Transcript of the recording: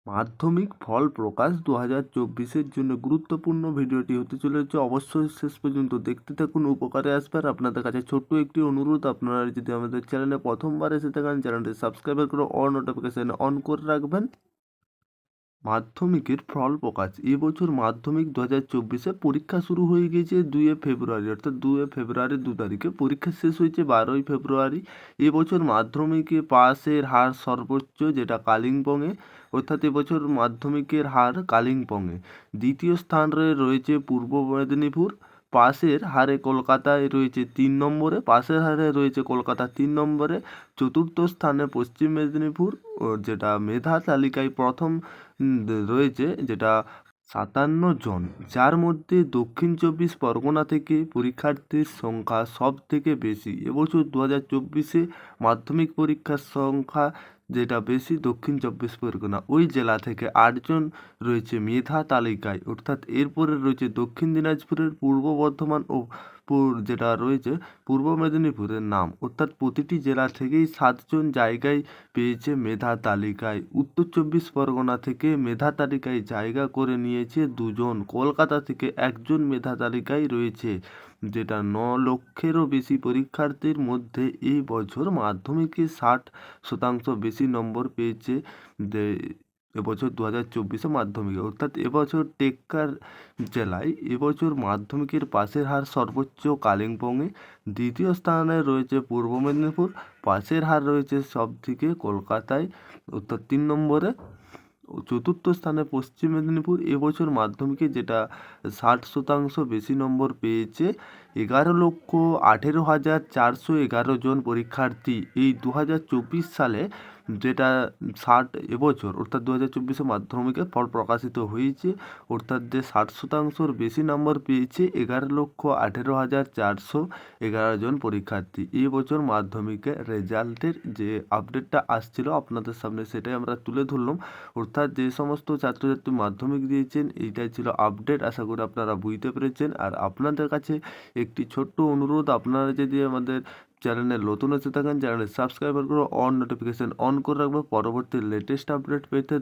মাধ্যমিক ফল প্রকাশ 2024-এর জন্য গুরুত্বপূর্ণ ভিডিওটি হতে চলেছে। অবশ্যই শেষ পর্যন্ত দেখতে থাকুন, উপকারে আসবে। আর আপনাদের কাছে ছোট্ট একটি অনুরোধ, আপনারা যদি আমাদের চ্যানেলে প্রথমবার এসে থাকেন, চ্যানেলটি সাবস্ক্রাইব করে অল নোটিফিকেশন অন করে রাখবেন। মাধ্যমিকের ফল প্রকাশ এবছর মাধ্যমিক 2024-এ পরীক্ষা শুরু হয়ে গিয়েছে 2 ফেব্রুয়ারি, অর্থাৎ 2 ফেব্রুয়ারি 2 তারিখে পরীক্ষা শেষ হয়েছে 12 ফেব্রুয়ারি। এবছর মাধ্যমিকে পাসের হার সর্বোচ্চ, যেটা কালিম্পংয়ে, অর্থাৎ এবছর মাধ্যমিকের হার কালিম্পংয়ে। দ্বিতীয় স্থানে রয়েছে পূর্ব মেদিনীপুর। পাসের হারে কলকাতায় রয়েছে 3 নম্বরে, পাসের হারে রয়েছে কলকাতা 3 নম্বরে। চতুর্থ স্থানে পশ্চিম মেদিনীপুর, যেটা মেধা তালিকায় প্রথম রয়েছে, যেটা 57 জন, যার মধ্যে দক্ষিণ 24 পরগনা থেকে পরীক্ষার্থীর সংখ্যা সব থেকে বেশি। এবছর 2024-এ মাধ্যমিক পরীক্ষার সংখ্যা যেটা বেশি দক্ষিণ 24 পরগনা, ওই জেলা থেকে 8 জন রয়েছে মেধা তালিকায়, অর্থাৎ এরপরে রয়েছে দক্ষিণ দিনাজপুরের, পূর্ব বর্ধমান ও যেটা রয়েছে পূর্ব মেদিনীপুরের নাম, অর্থাৎ প্রতিটি জেলা থেকেই 7 জন জায়গায় পেয়েছে মেধা তালিকায়। উত্তর 24 পরগনা থেকে মেধা তালিকায় জায়গা করে নিয়েছে 2 জন, কলকাতা থেকে 1 জন মেধা তালিকায় রয়েছে, যেটা 9 লক্ষেরও বেশি পরীক্ষার্থীর মধ্যে এই বছর মাধ্যমিকে 60% বেশি নম্বর পেয়েছে যে এবছর 2024-এ মাধ্যমিকে, অর্থাৎ এবছর টেক্কার জেলায় এবছর মাধ্যমিকের পাসের হার সর্বোচ্চ কালিম্পংয়ে। দ্বিতীয় স্থানে রয়েছে পূর্ব মেদিনীপুর, পাসের হার রয়েছে সব থেকে কলকাতায়, অর্থাৎ 3 নম্বরে। চতুর্থ স্থানে পশ্চিম মেদিনীপুর, এবছর মাধ্যমিকে যেটা 60% বেশি নম্বর পেয়েছে 11,18,411 জন পরীক্ষার্থী এই 2024 সালে, যেটা এবছর অর্থাৎ 2024-এ মাধ্যমিকে ফল প্রকাশিত হয়েছে, অর্থাৎ যে 60%-র বেশি নম্বর পেয়েছে 11,18,411 জন পরীক্ষার্থী। এই বছর মাধ্যমিকের রেজাল্টের যে আপডেটটা আসছিল আপনাদের সামনে, সেটাই আমরা তুলে ধরলাম। অর্থাৎ যে সমস্ত ছাত্রছাত্রী মাধ্যমিক দিয়েছেন, এইটাই ছিল আপডেট। আশা করি আপনারা বুঝতে পেরেছেন। আর আপনাদের কাছে একটি ছোট্ট অনুরোধ, আপনারা যদি আমাদের চ্যানেলে নতুন এসে থাকেন, চ্যানেলে সাবস্ক্রাইব করে অন নোটিফিকেশন অন করে রাখবে পরবর্তী লেটেস্ট আপডেট পেতে।